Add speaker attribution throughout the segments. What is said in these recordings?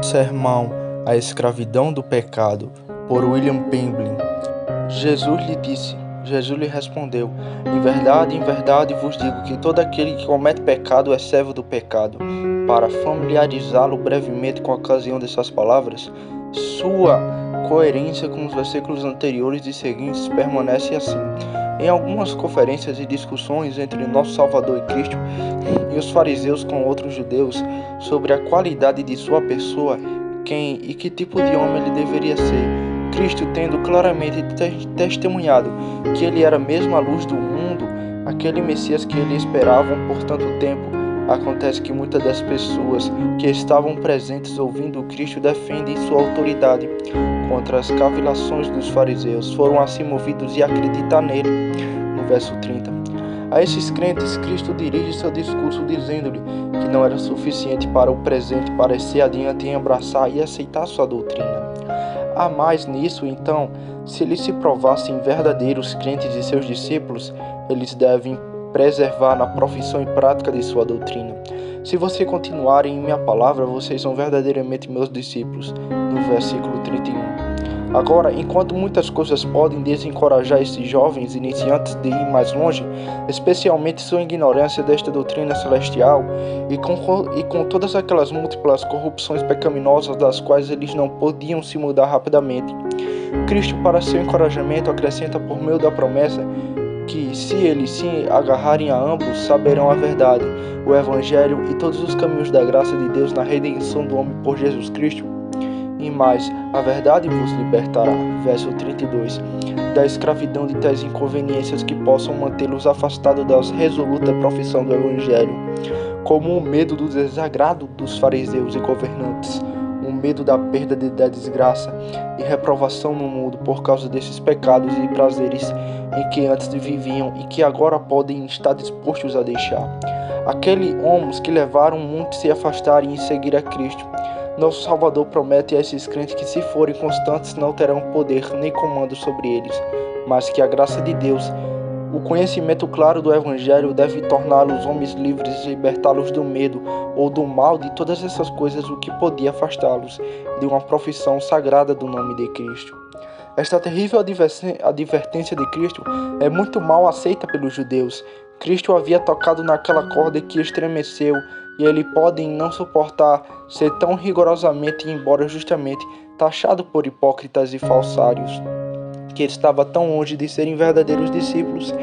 Speaker 1: Sermão: A Escravidão do Pecado, por William Penguin. Jesus lhe respondeu: em verdade vos digo que todo aquele que comete pecado é servo do pecado. Para familiarizá-lo brevemente com a ocasião dessas palavras, sua coerência com os versículos anteriores e seguintes permanece assim. Em algumas conferências e discussões entre nosso Salvador e Cristo e os fariseus com outros judeus sobre a qualidade de sua pessoa, quem e que tipo de homem ele deveria ser, Cristo, tendo claramente testemunhado que ele era mesmo a luz do mundo, aquele Messias que ele esperavam por tanto tempo, acontece que muitas das pessoas que estavam presentes ouvindo Cristo defendem sua autoridade contra as cavilações dos fariseus, foram assim movidos e acreditar nele. No verso 30. A esses crentes, Cristo dirige seu discurso dizendo-lhe que não era suficiente para o presente parecer adiante em abraçar e aceitar sua doutrina. Há mais nisso, então, se eles se provassem verdadeiros crentes e seus discípulos, eles devem preservar na profissão e prática de sua doutrina. Se vocês continuarem em minha palavra, vocês são verdadeiramente meus discípulos. No versículo 31. Agora, enquanto muitas coisas podem desencorajar esses jovens iniciantes de ir mais longe, especialmente sua ignorância desta doutrina celestial e com todas aquelas múltiplas corrupções pecaminosas das quais eles não podiam se mudar rapidamente, Cristo, para seu encorajamento, acrescenta por meio da promessa que, se eles se agarrarem a ambos, saberão a verdade, o Evangelho e todos os caminhos da graça de Deus na redenção do homem por Jesus Cristo. E mais, a verdade vos libertará, verso 32, da escravidão de tais inconveniências que possam mantê-los afastados da resoluta profissão do Evangelho, como o medo do desagrado dos fariseus e governantes, o medo da perda da desgraça e reprovação no mundo por causa desses pecados e prazeres em que antes viviam e que agora podem estar dispostos a deixar. Aqueles homens que levaram muitos a se afastarem e seguir a Cristo. Nosso Salvador promete a esses crentes que, se forem constantes, não terão poder nem comando sobre eles, mas que a graça de Deus, o conhecimento claro do Evangelho, deve torná-los homens livres e libertá-los do medo ou do mal, de todas essas coisas, o que podia afastá-los de uma profissão sagrada do nome de Cristo. Esta terrível advertência de Cristo é muito mal aceita pelos judeus. Cristo havia tocado naquela corda que estremeceu, e eles podem não suportar ser tão rigorosamente, embora justamente, taxado por hipócritas e falsários, que estava tão longe de serem verdadeiros discípulos,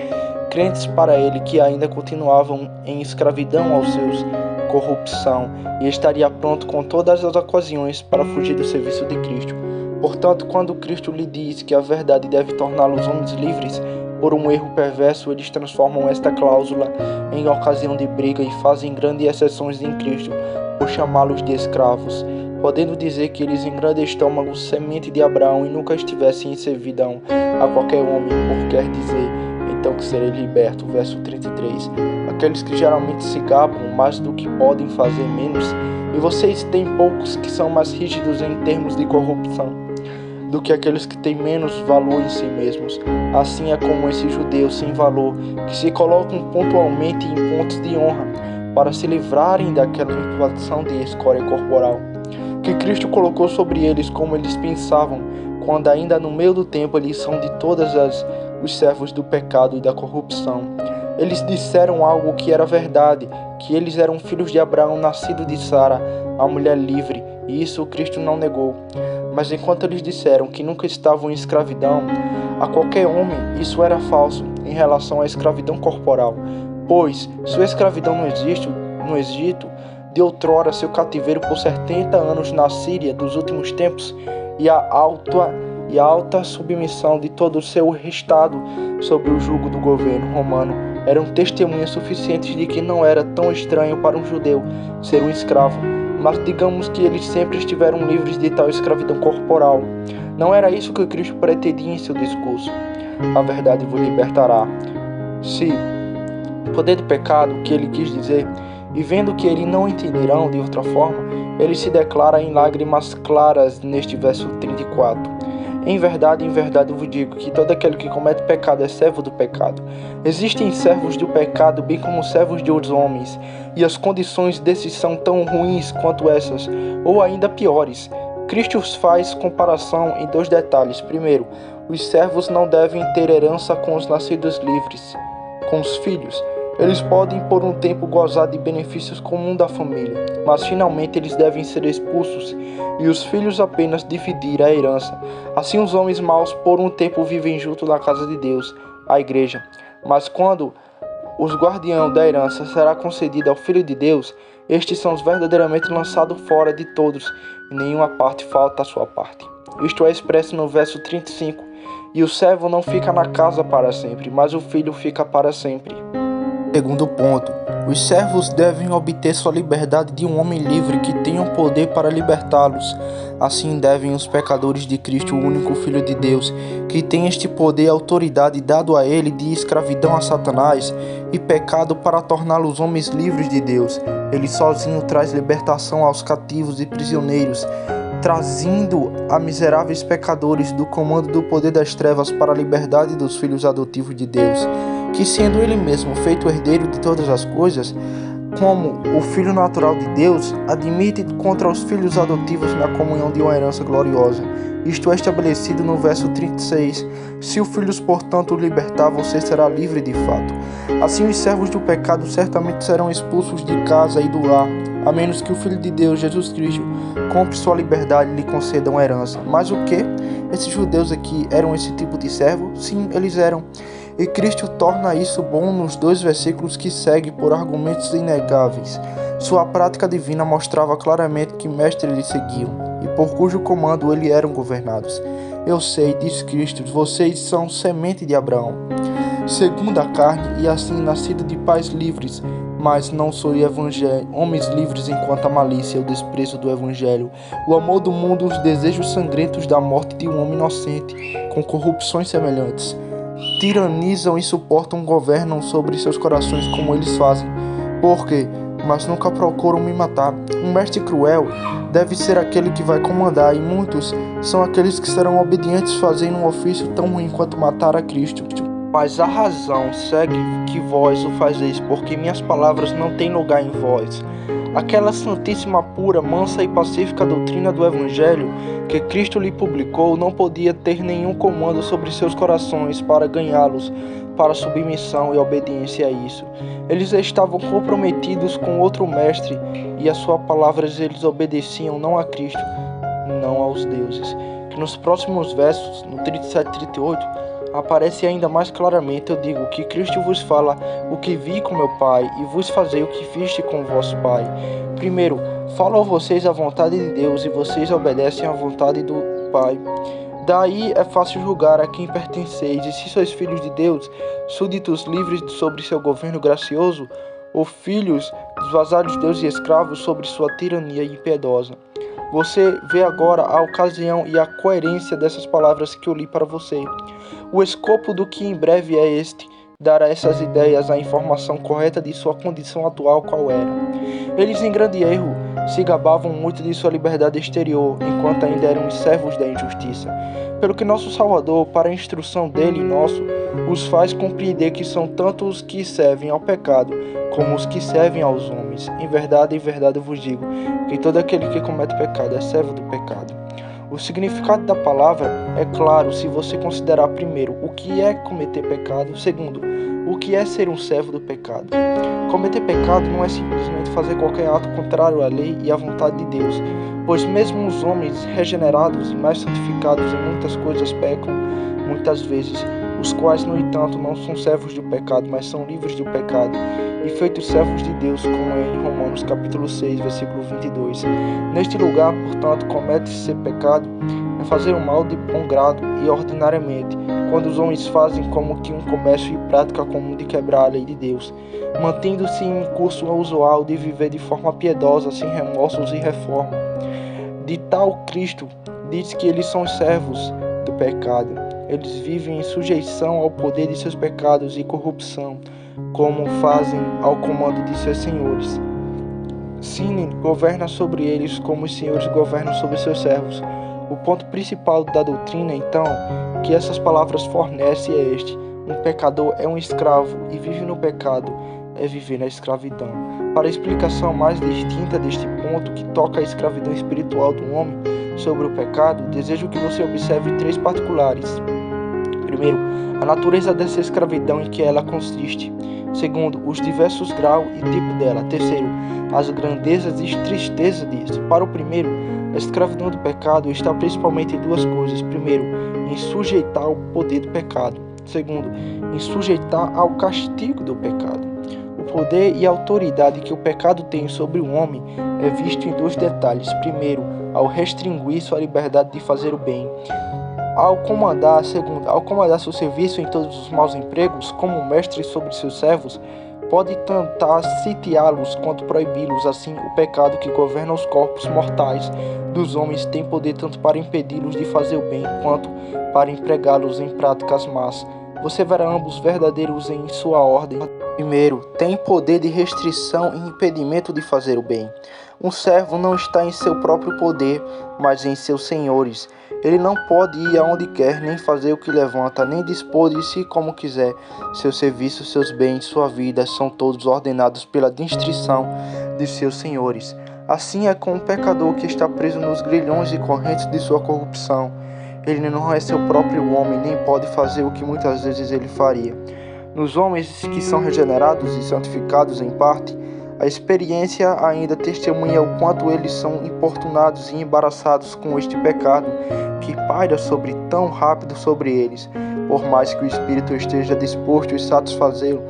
Speaker 1: crentes para ele que ainda continuavam em escravidão aos seus corrupção, e estaria pronto com todas as ocasiões para fugir do serviço de Cristo. Portanto, quando Cristo lhe diz que a verdade deve torná-los homens livres, por um erro perverso, eles transformam esta cláusula em ocasião de briga e fazem grandes exceções em Cristo, por chamá-los de escravos, podendo dizer que eles em grande estômago, semente de Abraão, e nunca estivessem em servidão a qualquer homem, por quer dizer, então que serei liberto. Verso 33. Aqueles que geralmente se gabam mais do que podem fazer menos, e vocês têm poucos que são mais rígidos em termos de corrupção do que aqueles que têm menos valor em si mesmos. Assim é como esses judeus sem valor, que se colocam pontualmente em pontos de honra, para se livrarem daquela inflação de escória corporal, que Cristo colocou sobre eles, como eles pensavam, quando ainda no meio do tempo eles são de todas os servos do pecado e da corrupção. Eles disseram algo que era verdade, que eles eram filhos de Abraão, nascido de Sara, a mulher livre, e isso Cristo não negou. Mas enquanto eles disseram que nunca estavam em escravidão a qualquer homem, isso era falso em relação à escravidão corporal, pois sua escravidão no Egito, de outrora seu cativeiro por 70 anos na Síria dos últimos tempos, e a alta submissão de todo o seu estado sob o jugo do governo romano eram testemunhas suficientes de que não era tão estranho para um judeu ser um escravo. Mas digamos que eles sempre estiveram livres de tal escravidão corporal. Não era isso que Cristo pretendia em seu discurso. A verdade vos libertará. Se o poder do pecado, que ele quis dizer, e vendo que eles não entenderão de outra forma, ele se declara em lágrimas claras neste verso 34. Em verdade, eu vos digo que todo aquele que comete pecado é servo do pecado. Existem servos do pecado, bem como servos de outros homens, e as condições desses são tão ruins quanto essas, ou ainda piores. Cristo os faz comparação em 2 detalhes. Primeiro, os servos não devem ter herança com os nascidos livres, com os filhos. Eles podem por um tempo gozar de benefícios comuns da família, mas finalmente eles devem ser expulsos e os filhos apenas dividir a herança. Assim os homens maus por um tempo vivem junto na casa de Deus, a igreja. Mas quando os guardião da herança será concedida ao Filho de Deus, estes são verdadeiramente lançados fora de todos, e nenhuma parte falta à sua parte. Isto é expresso no verso 35. E o servo não fica na casa para sempre, mas o filho fica para sempre. Segundo ponto, os servos devem obter sua liberdade de um homem livre que tenha o poder para libertá-los. Assim devem os pecadores de Cristo, o único Filho de Deus, que tem este poder e autoridade dado a ele de escravidão a Satanás e pecado para torná-los homens livres de Deus. Ele sozinho traz libertação aos cativos e prisioneiros, trazendo a miseráveis pecadores do comando do poder das trevas para a liberdade dos filhos adotivos de Deus, que sendo ele mesmo feito herdeiro de todas as coisas, como o Filho natural de Deus, admite contra os filhos adotivos na comunhão de uma herança gloriosa. Isto é estabelecido no verso 36. Se o Filho, portanto, o libertar, você será livre de fato. Assim os servos do pecado certamente serão expulsos de casa e do lar, a menos que o Filho de Deus, Jesus Cristo, compre sua liberdade e lhe conceda uma herança. Mas o que? Esses judeus aqui eram esse tipo de servo? Sim, eles eram. E Cristo torna isso bom nos 2 versículos que seguem por argumentos inegáveis. Sua prática divina mostrava claramente que mestre eles seguiam, e por cujo comando eles eram governados. Eu sei, diz Cristo, vocês são semente de Abraão, segundo a carne, e assim nascido de pais livres, mas não sou evangelho, homens livres enquanto a malícia e o desprezo do evangelho, o amor do mundo, os desejos sangrentos da morte de um homem inocente, com corrupções semelhantes. Tiranizam e suportam, governam sobre seus corações como eles fazem. Por quê? Mas nunca procuram me matar. Um mestre cruel deve ser aquele que vai comandar, e muitos são aqueles que serão obedientes fazendo um ofício tão ruim quanto matar a Cristo. Mas a razão segue que vós o fazeis, porque minhas palavras não têm lugar em vós. Aquela santíssima, pura, mansa e pacífica doutrina do Evangelho que Cristo lhe publicou não podia ter nenhum comando sobre seus corações para ganhá-los para submissão e obediência a isso. Eles estavam comprometidos com outro mestre e a sua palavra eles obedeciam não a Cristo, não aos deuses. Que nos próximos versos, no 37 e 38, aparece ainda mais claramente. Eu digo que Cristo vos fala o que vi com meu Pai, e vos fazei o que viste com vosso Pai. Primeiro, falo a vocês a vontade de Deus, e vocês obedecem à vontade do Pai. Daí é fácil julgar a quem pertenceis, e se sois filhos de Deus, súditos livres sobre seu governo gracioso, ou filhos dos vasalhos de Deus e escravos sobre sua tirania impiedosa. Você vê agora a ocasião e a coerência dessas palavras que eu li para você. O escopo do que em breve é este: dar a essas ideias a informação correta de sua condição atual qual era. Eles, em grande erro, se gabavam muito de sua liberdade exterior, enquanto ainda eram os servos da injustiça. Pelo que nosso Salvador, para a instrução dele e nosso, os faz compreender que são tanto os que servem ao pecado, como os que servem aos homens. Em verdade eu vos digo, que todo aquele que comete pecado é servo do pecado. O significado da palavra é claro se você considerar, primeiro, o que é cometer pecado, segundo, o que é ser um servo do pecado. Cometer pecado não é simplesmente fazer qualquer ato contrário à lei e à vontade de Deus, pois mesmo os homens regenerados e mais santificados em muitas coisas pecam, muitas vezes, os quais, no entanto, não são servos do pecado, mas são livres do pecado, e feitos servos de Deus, como é em Romanos capítulo 6, versículo 22. Neste lugar, portanto, comete-se pecado é fazer o mal de bom grado e ordinariamente, quando os homens fazem como que um comércio e prática comum de quebrar a lei de Deus, mantendo-se em curso usual de viver de forma piedosa, sem remorsos e reforma. De tal Cristo diz que eles são servos do pecado. Eles vivem em sujeição ao poder de seus pecados e corrupção, como fazem ao comando de seus senhores. Sim, governa sobre eles como os senhores governam sobre seus servos, O ponto principal da doutrina, então, que essas palavras fornecem é este: um pecador é um escravo e vive no pecado é viver na escravidão. Para a explicação mais distinta deste ponto que toca a escravidão espiritual do homem sobre o pecado, desejo que você observe 3 particulares. Primeiro, a natureza dessa escravidão em que ela consiste. Segundo, os diversos graus e tipo dela. Terceiro, as grandezas e tristezas disso. Para o primeiro, a escravidão do pecado está principalmente em 2 coisas. Primeiro, em sujeitar ao poder do pecado. Segundo, em sujeitar ao castigo do pecado. O poder e a autoridade que o pecado tem sobre o homem é visto em 2 detalhes. Primeiro, ao restringir sua liberdade de fazer o bem. Ao comandar seu serviço em todos os maus empregos, como mestre sobre seus servos, pode tentar sitiá-los quanto proibi-los. Assim, o pecado que governa os corpos mortais dos homens tem poder tanto para impedi-los de fazer o bem, quanto para empregá-los em práticas más. Você verá ambos verdadeiros em sua ordem. Primeiro, tem poder de restrição e impedimento de fazer o bem. Um servo não está em seu próprio poder, mas em seus senhores. Ele não pode ir aonde quer, nem fazer o que levanta, nem dispor de si como quiser. Seu serviço, seus bens, sua vida são todos ordenados pela distrição de seus senhores. Assim é com o pecador que está preso nos grilhões e correntes de sua corrupção. Ele não é seu próprio homem, nem pode fazer o que muitas vezes ele faria. Nos homens que são regenerados e santificados em parte, a experiência ainda testemunha o quanto eles são importunados e embaraçados com este pecado que paira tão rápido sobre eles. Por mais que o Espírito esteja disposto a satisfazê-lo,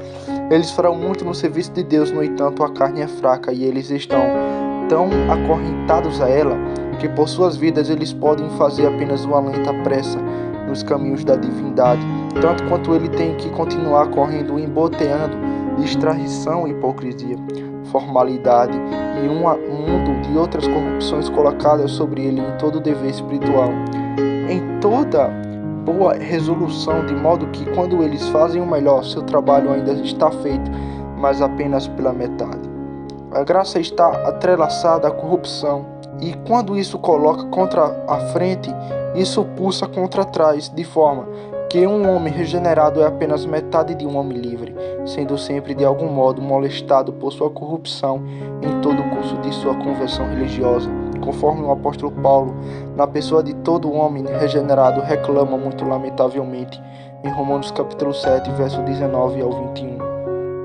Speaker 1: eles farão muito no serviço de Deus. No entanto, a carne é fraca e eles estão tão acorrentados a ela que por suas vidas eles podem fazer apenas uma lenta pressa nos caminhos da divindade, tanto quanto ele tem que continuar correndo, emboteando distraição e hipocrisia, formalidade e um mundo de outras corrupções colocadas sobre ele em todo o dever espiritual, em toda boa resolução, de modo que quando eles fazem o melhor, seu trabalho ainda está feito, mas apenas pela metade. A graça está atrelaçada à corrupção, e quando isso coloca contra a frente, isso pulsa contra trás, de forma que um homem regenerado é apenas metade de um homem livre, sendo sempre de algum modo molestado por sua corrupção em todo o curso de sua conversão religiosa, conforme o apóstolo Paulo, na pessoa de todo homem regenerado, reclama muito lamentavelmente em Romanos capítulo 7, verso 19 ao 21.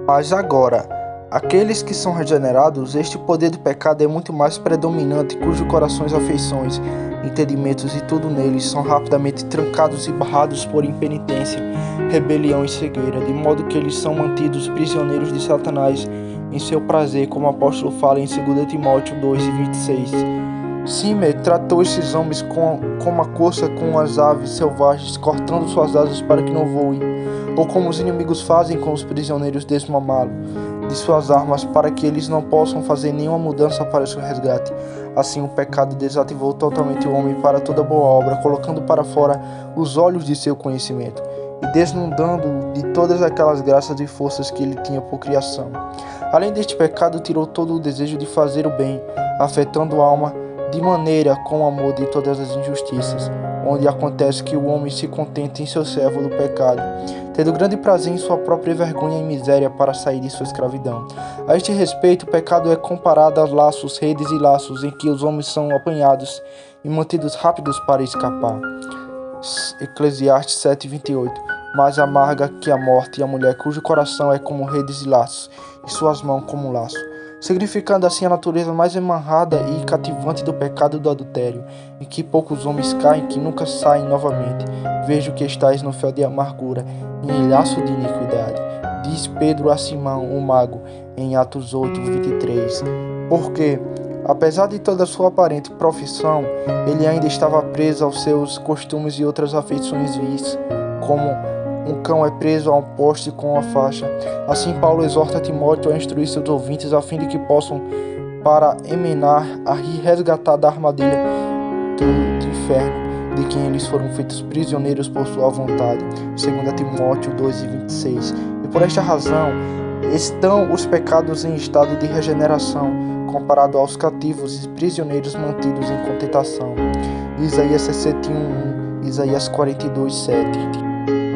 Speaker 1: Mas agora, aqueles que são regenerados, este poder do pecado é muito mais predominante, cujos corações, afeições, entendimentos e tudo neles são rapidamente trancados e barrados por impenitência, rebelião e cegueira, de modo que eles são mantidos prisioneiros de Satanás em seu prazer, como o apóstolo fala em 2 Timóteo 2:26. Simer tratou esses homens como a corça com as aves selvagens, cortando suas asas para que não voem, ou como os inimigos fazem com os prisioneiros desmamá-lo de suas armas, para que eles não possam fazer nenhuma mudança para seu resgate. Assim, o pecado desativou totalmente o homem para toda boa obra, colocando para fora os olhos de seu conhecimento e desnudando-o de todas aquelas graças e forças que ele tinha por criação. Além deste pecado, tirou todo o desejo de fazer o bem, afetando a alma de maneira com o amor de todas as injustiças, onde acontece que o homem se contenta em seu servo do pecado, tendo grande prazer em sua própria vergonha e miséria para sair de sua escravidão. A este respeito, o pecado é comparado aos laços, redes e laços em que os homens são apanhados e mantidos rápidos para escapar. Eclesiastes 7:28. Mais amarga que a morte e a mulher cujo coração é como redes e laços, e suas mãos como um laço, significando assim a natureza mais amarrada e cativante do pecado do adultério, em que poucos homens caem que nunca saem novamente. Vejo que estáis no fel de amargura, em laço de iniquidade, diz Pedro a Simão, o mago, em Atos 8:23. Porque, apesar de toda a sua aparente profissão, ele ainda estava preso aos seus costumes e outras afeições vis, como um cão é preso a um poste com uma faixa. Assim, Paulo exorta Timóteo a instruir seus ouvintes a fim de que possam, para emenar a resgatar da armadilha do inferno, de quem eles foram feitos prisioneiros por sua vontade. 2 Timóteo 2:26. E por esta razão estão os pecados em estado de regeneração, comparado aos cativos e prisioneiros mantidos em contentação. Isaías 61:1, Isaías 42:7.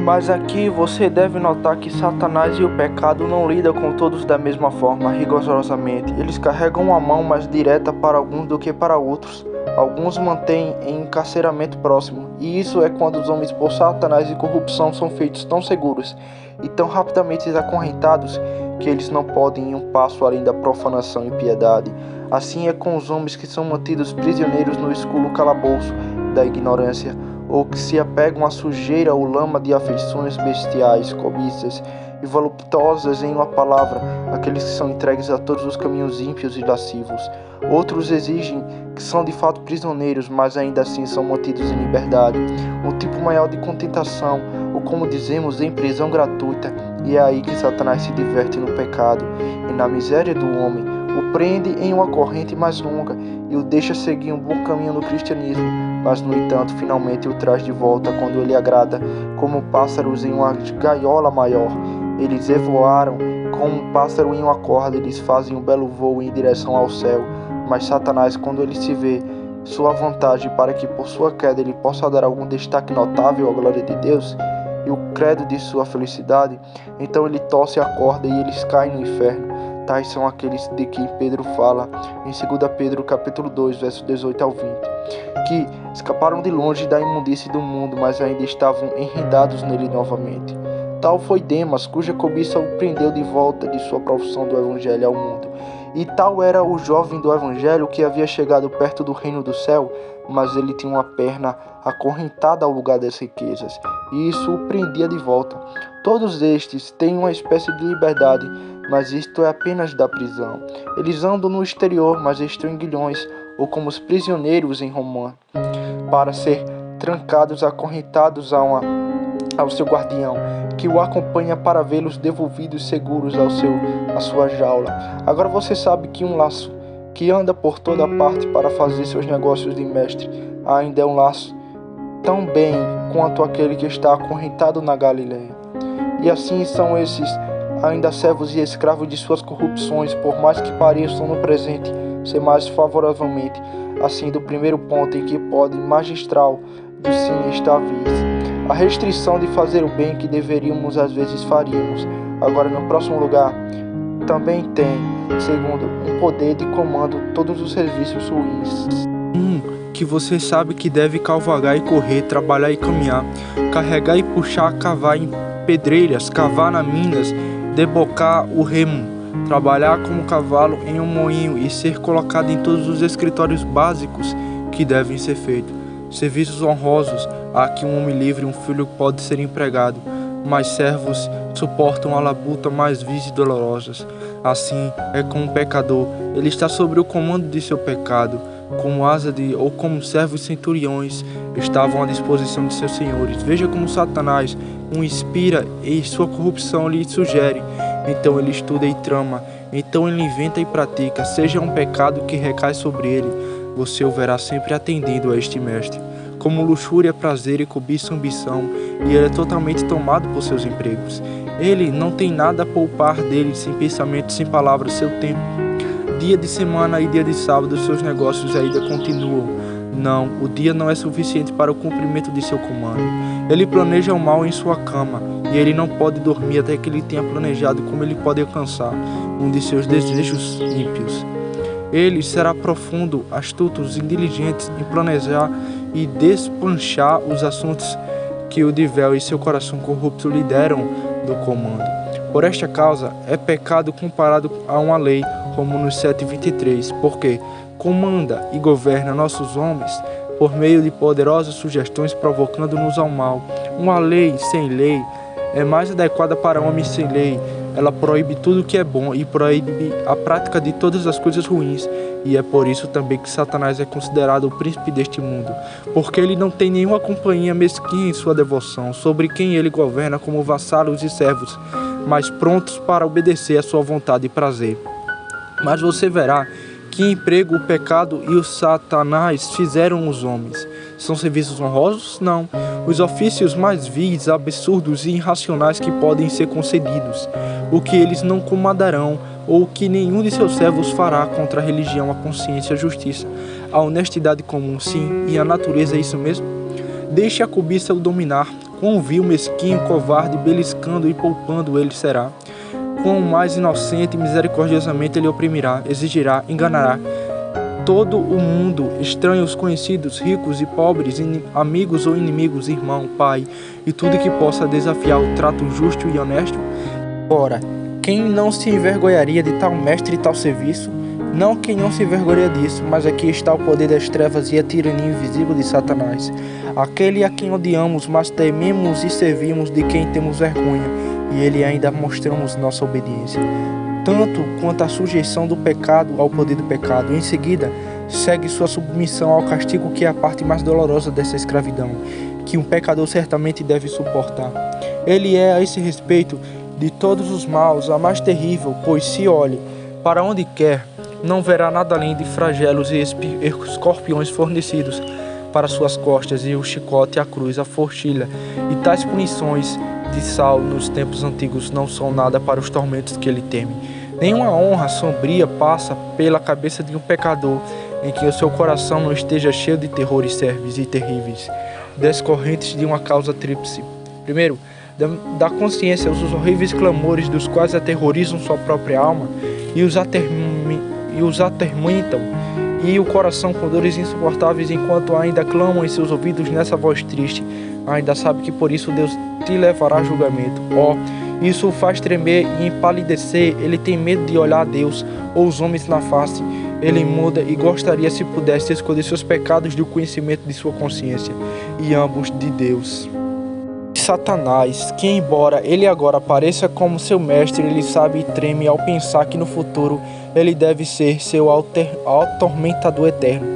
Speaker 1: Mas aqui você deve notar que Satanás e o pecado não lidam com todos da mesma forma, rigorosamente. Eles carregam uma mão mais direta para alguns do que para outros. Alguns mantêm em encarceramento próximo, e isso é quando os homens por Satanás e corrupção são feitos tão seguros e tão rapidamente acorrentados que eles não podem ir um passo além da profanação e impiedade. Assim é com os homens que são mantidos prisioneiros no escuro calabouço da ignorância, ou que se apegam à sujeira ou lama de afeições bestiais, cobiças e voluptuosas. Em uma palavra, aqueles que são entregues a todos os caminhos ímpios e lascivos. Outros exigem que são de fato prisioneiros, mas ainda assim são mantidos em liberdade, um tipo maior de contentação, ou como dizemos, em prisão gratuita. E é aí que Satanás se diverte no pecado e na miséria do homem, o prende em uma corrente mais longa e o deixa seguir um bom caminho no cristianismo, mas no entanto finalmente o traz de volta quando ele agrada, como pássaros em uma gaiola maior. Eles evoaram como um pássaro em uma corda, eles fazem um belo voo em direção ao céu, mas Satanás, quando ele se vê sua vantagem para que por sua queda ele possa dar algum destaque notável à glória de Deus e o credo de sua felicidade, então ele torce a corda e eles caem no inferno. Tais são aqueles de quem Pedro fala em 2 Pedro capítulo 2, versos 18 ao 20, que escaparam de longe da imundície do mundo, mas ainda estavam enredados nele novamente. Tal foi Demas, cuja cobiça o prendeu de volta de sua profissão do evangelho ao mundo. E tal era o jovem do evangelho que havia chegado perto do reino do céu, mas ele tinha uma perna acorrentada ao lugar das riquezas, e isso o prendia de volta. Todos estes têm uma espécie de liberdade, mas isto é apenas da prisão. Eles andam no exterior, mas estão em grilhões, ou como os prisioneiros em Roma, para ser trancados, acorrentados ao seu guardião, que o acompanha para vê-los devolvidos seguros à sua jaula. Agora você sabe que um laço que anda por toda parte para fazer seus negócios de mestre ainda é um laço tão bem quanto aquele que está acorrentado na Galileia. E assim são esses ainda servos e escravos de suas corrupções, por mais que pareçam no presente ser mais favoravelmente assim do primeiro ponto em que pode magistral do sinistro aviso. A restrição de fazer o bem que deveríamos às vezes faríamos. Agora no próximo lugar também tem, segundo, um poder de comando todos os serviços ruins. Que você sabe que deve cavalgar e correr, trabalhar e caminhar, carregar e puxar, cavar em pedreiras, cavar nas minas, debocar o remo, trabalhar como cavalo em um moinho e ser colocado em todos os escritórios básicos que devem ser feitos. Serviços honrosos, há que um homem livre, um filho pode ser empregado, mas servos suportam a labuta mais vis e dolorosas. Assim é com o pecador, ele está sob o comando de seu pecado, como asa ou como servos centuriões estavam à disposição de seus senhores. Veja como Satanás o inspira e sua corrupção lhe sugere. Então ele estuda e trama, então ele inventa e pratica, seja um pecado que recai sobre ele, você o verá sempre atendendo a este mestre. Como luxúria, prazer e cobiça, ambição, e ele é totalmente tomado por seus empregos. Ele não tem nada a poupar dele, sem pensamento, sem palavras, seu tempo. Dia de semana e dia de sábado, seus negócios ainda continuam. Não, o dia não é suficiente para o cumprimento de seu comando. Ele planeja o mal em sua cama, e ele não pode dormir até que ele tenha planejado como ele pode alcançar um de seus desejos ímpios. Ele será profundo, astuto e diligente em planejar e despanchar os assuntos que o de véu e seu coração corrupto lhe deram do comando. Por esta causa, é pecado comparado a uma lei, Romanos 7:23, porque comanda e governa nossos homens por meio de poderosas sugestões, provocando-nos ao mal. Uma lei sem lei é mais adequada para homens sem lei. Ela proíbe tudo o que é bom e proíbe a prática de todas as coisas ruins. E é por isso também que Satanás é considerado o príncipe deste mundo, porque ele não tem nenhuma companhia mesquinha em sua devoção, sobre quem ele governa como vassalos e servos, mas prontos para obedecer à sua vontade e prazer. Mas você verá que emprego o pecado e o Satanás fizeram os homens. São serviços honrosos? Não. Os ofícios mais vis, absurdos e irracionais que podem ser concedidos. O que eles não comandarão ou que nenhum de seus servos fará contra a religião, a consciência, a justiça, a honestidade comum, sim, e a natureza é isso mesmo? Deixe a cobiça o dominar, quão vil, mesquinho, covarde, beliscando e poupando ele será. Quão mais inocente e misericordiosamente ele oprimirá, exigirá, enganará todo o mundo, estranhos, conhecidos, ricos e pobres, amigos ou inimigos, irmão, pai, e tudo que possa desafiar o trato justo e honesto? Ora, quem não se envergonharia de tal mestre e tal serviço? Não quem não se envergonha disso, mas aqui está o poder das trevas e a tirania invisível de Satanás. Aquele a quem odiamos, mas tememos e servimos, de quem temos vergonha, e ele ainda mostramos nossa obediência. Tanto quanto a sujeição do pecado ao poder do pecado. Em seguida, segue sua submissão ao castigo, que é a parte mais dolorosa dessa escravidão, que um pecador certamente deve suportar. Ele é, a esse respeito, de todos os maus, a mais terrível, pois se olhe para onde quer, não verá nada além de flagelos e escorpiões fornecidos para suas costas, e o chicote, a cruz, a forquilha, e tais punições de sal nos tempos antigos não são nada para os tormentos que ele teme. Nenhuma honra sombria passa pela cabeça de um pecador em que o seu coração não esteja cheio de terrores sérvios e terríveis, descorrentes de uma causa tríplice. Primeiro, da consciência os horríveis clamores dos quais aterrorizam sua própria alma e os atormentam, e o coração com dores insuportáveis, enquanto ainda clamam em seus ouvidos nessa voz triste, ainda sabe que por isso Deus te levará a julgamento. Isso o faz tremer e empalidecer. Ele tem medo de olhar a Deus ou os homens na face. Ele muda e gostaria, se pudesse, escolher seus pecados do conhecimento de sua consciência, e ambos de Deus. Satanás, que embora ele agora pareça como seu mestre, ele sabe e treme ao pensar que no futuro ele deve ser seu atormentador eterno,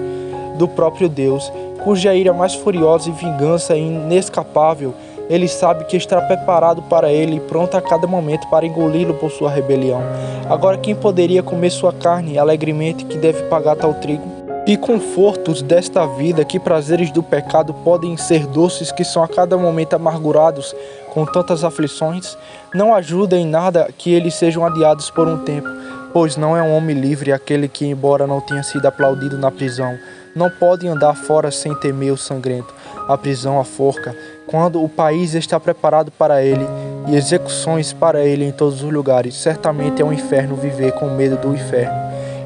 Speaker 1: do próprio Deus, cuja ira mais furiosa e vingança é inescapável. Ele sabe que está preparado para ele e pronto a cada momento para engoli-lo por sua rebelião. Agora, quem poderia comer sua carne alegremente, que deve pagar tal trigo? Que confortos desta vida, que prazeres do pecado podem ser doces, que são a cada momento amargurados com tantas aflições? Não ajuda em nada que eles sejam adiados por um tempo, pois não é um homem livre aquele que, embora não tenha sido aplaudido na prisão, não pode andar fora sem temer o sangrento, a prisão, a forca, quando o país está preparado para ele, e execuções para ele em todos os lugares. Certamente é um inferno viver com medo do inferno,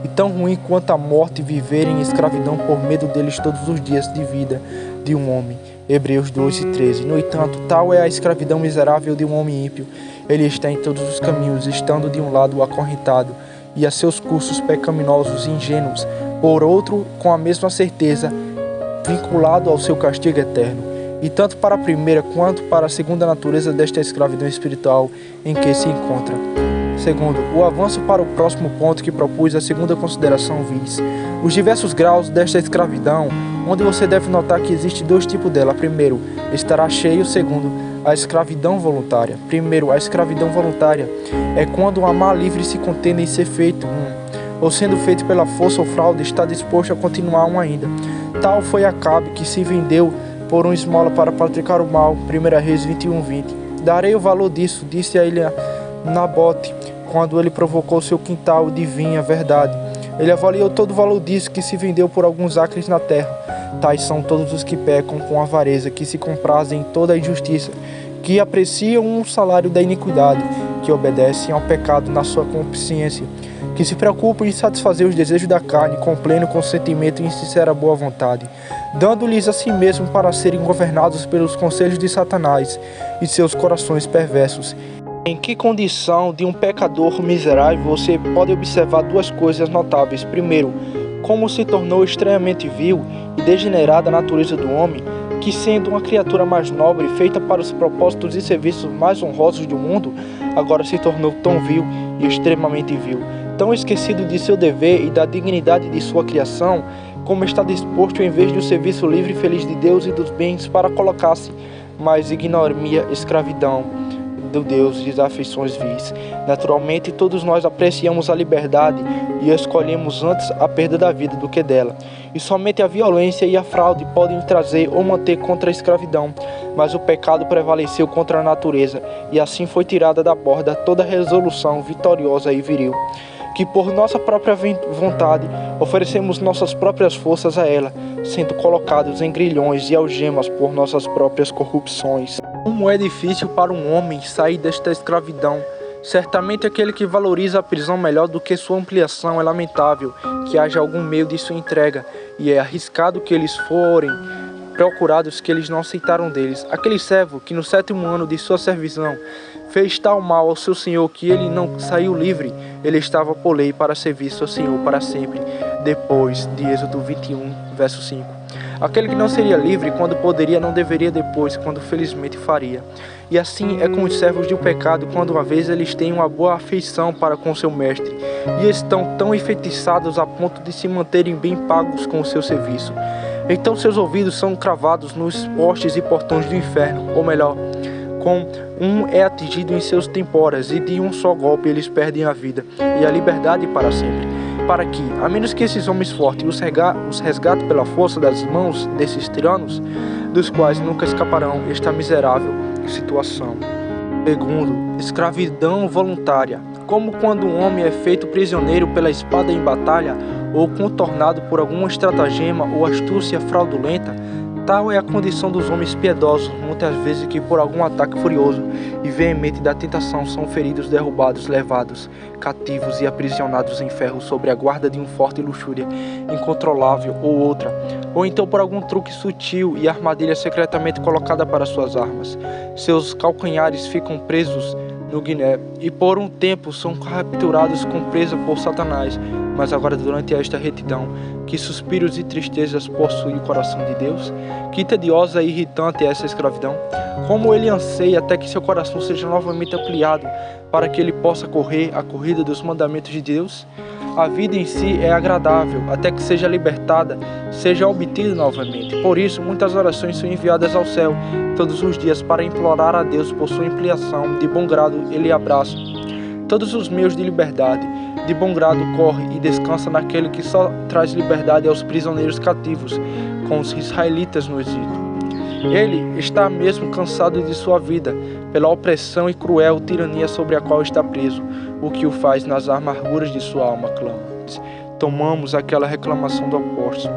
Speaker 1: e tão ruim quanto a morte viver em escravidão por medo deles todos os dias de vida de um homem. Hebreus 2:13. No entanto, tal é a escravidão miserável de um homem ímpio. Ele está em todos os caminhos, estando de um lado acorrentado, e a seus cursos pecaminosos e ingênuos, por outro, com a mesma certeza, vinculado ao seu castigo eterno. E tanto para a primeira quanto para a segunda natureza desta escravidão espiritual em que se encontra. Segundo, o avanço para o próximo ponto que propus, a segunda consideração vis os diversos graus desta escravidão, onde você deve notar que existe dois tipos dela. Primeiro, estará cheio. Segundo, a escravidão voluntária. Primeiro, a escravidão voluntária é quando o amar livre se contenta em ser feito ou sendo feito pela força ou fraude, está disposto a continuar um ainda. Tal foi Acabe, que se vendeu por uma esmola para praticar o mal. 1 Reis 21:20. Darei o valor disso, disse a ele Nabote, quando ele provocou seu quintal de vinha, verdade. Ele avaliou todo o valor disso, que se vendeu por alguns acres na terra. Tais são todos os que pecam com avareza, que se comprazem em toda a injustiça, que apreciam um salário da iniquidade, que obedecem ao pecado na sua consciência, que se preocupam em satisfazer os desejos da carne com pleno consentimento e em sincera boa vontade, dando-lhes a si mesmo para serem governados pelos conselhos de Satanás e seus corações perversos. Em que condição de um pecador miserável você pode observar duas coisas notáveis. Primeiro, como se tornou estranhamente vil e degenerada a natureza do homem, que sendo uma criatura mais nobre, feita para os propósitos e serviços mais honrosos do mundo, agora se tornou tão vil e extremamente vil, tão esquecido de seu dever e da dignidade de sua criação, como está disposto, em vez do serviço livre e feliz de Deus e dos bens, para colocar-se mais ignomínia, escravidão, do Deus e das afeições vis. Naturalmente, todos nós apreciamos a liberdade e escolhemos antes a perda da vida do que dela. E somente a violência e a fraude podem trazer ou manter contra a escravidão, mas o pecado prevaleceu contra a natureza, e assim foi tirada da borda toda resolução vitoriosa e viril, que por nossa própria vontade oferecemos nossas próprias forças a ela, sendo colocados em grilhões e algemas por nossas próprias corrupções. Como é difícil para um homem sair desta escravidão! Certamente aquele que valoriza a prisão melhor do que sua ampliação é lamentável que haja algum meio de sua entrega, e é arriscado que eles forem procurados que eles não aceitaram deles. Aquele servo que no 7º ano de sua servição fez tal mal ao seu senhor que ele não saiu livre, ele estava por lei para servir seu senhor para sempre. Depois de Êxodo 21, verso 5. Aquele que não seria livre quando poderia, não deveria depois, quando felizmente faria. E assim é com os servos do pecado, quando uma vez eles têm uma boa afeição para com seu mestre, e estão tão enfeitiçados a ponto de se manterem bem pagos com o seu serviço. Então seus ouvidos são cravados nos postes e portões do inferno, ou melhor, com um é atingido em seus temporas, e de um só golpe eles perdem a vida e a liberdade para sempre. Para que, a menos que esses homens fortes os resgatem pela força das mãos desses tiranos, dos quais nunca escaparão esta miserável situação. Segundo, escravidão voluntária. Como quando um homem é feito prisioneiro pela espada em batalha, ou contornado por alguma estratagema ou astúcia fraudulenta, tal é a condição dos homens piedosos, muitas vezes que por algum ataque furioso e veemente da tentação são feridos, derrubados, levados, cativos e aprisionados em ferro sob a guarda de um forte luxúria incontrolável ou outra, ou então por algum truque sutil e armadilha secretamente colocada para suas armas. Seus calcanhares ficam presos no guiné, e por um tempo são capturados com presa por Satanás. Mas agora, durante esta retidão, que suspiros e tristezas possui o coração de Deus? Que tediosa e irritante é essa escravidão! Como ele anseia até que seu coração seja novamente ampliado, para que ele possa correr a corrida dos mandamentos de Deus? A vida em si é agradável, até que seja libertada, seja obtida novamente. Por isso, muitas orações são enviadas ao céu todos os dias para implorar a Deus por sua ampliação. De bom grado ele abraça todos os meios de liberdade. De bom grado corre e descansa naquele que só traz liberdade aos prisioneiros cativos, com os israelitas no Egito. Ele está mesmo cansado de sua vida, pela opressão e cruel tirania sobre a qual está preso, o que o faz nas amarguras de sua alma clama. Tomamos aquela reclamação do apóstolo,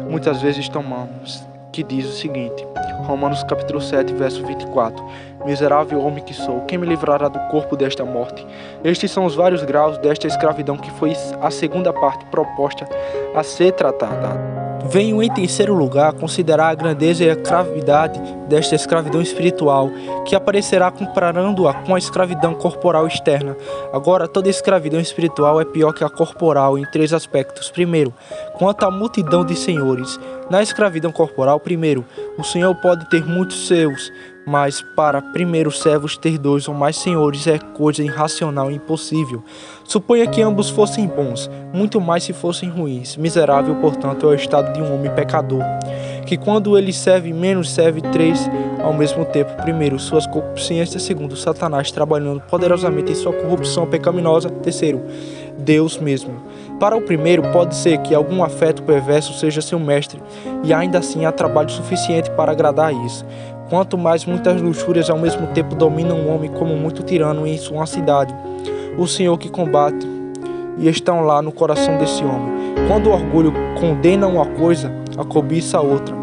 Speaker 1: muitas vezes tomamos, que diz o seguinte, Romanos capítulo 7, verso 24, miserável homem que sou, quem me livrará do corpo desta morte? Estes são os vários graus desta escravidão que foi a segunda parte proposta a ser tratada. Venho em terceiro lugar considerar a grandeza e a gravidade desta escravidão espiritual, que aparecerá comparando-a com a escravidão corporal externa. Agora, toda escravidão espiritual é pior que a corporal em 3 aspectos. Primeiro, quanto à multidão de senhores. Na escravidão corporal, primeiro, o senhor pode ter muitos seus, mas para primeiros servos ter 2 ou mais senhores é coisa irracional e impossível. Suponha que ambos fossem bons, muito mais se fossem ruins. Miserável, portanto, é o estado de um homem pecador, que quando ele serve menos, serve 3 ao mesmo tempo. Primeiro, suas concupiscências. Segundo, Satanás trabalhando poderosamente em sua corrupção pecaminosa. Terceiro, Deus mesmo. Para o primeiro, pode ser que algum afeto perverso seja seu mestre, e ainda assim há trabalho suficiente para agradar a isso. Quanto mais muitas luxúrias ao mesmo tempo dominam o homem como muito tirano em sua cidade, o Senhor que combate e estão lá no coração desse homem. Quando o orgulho condena uma coisa, a cobiça outra.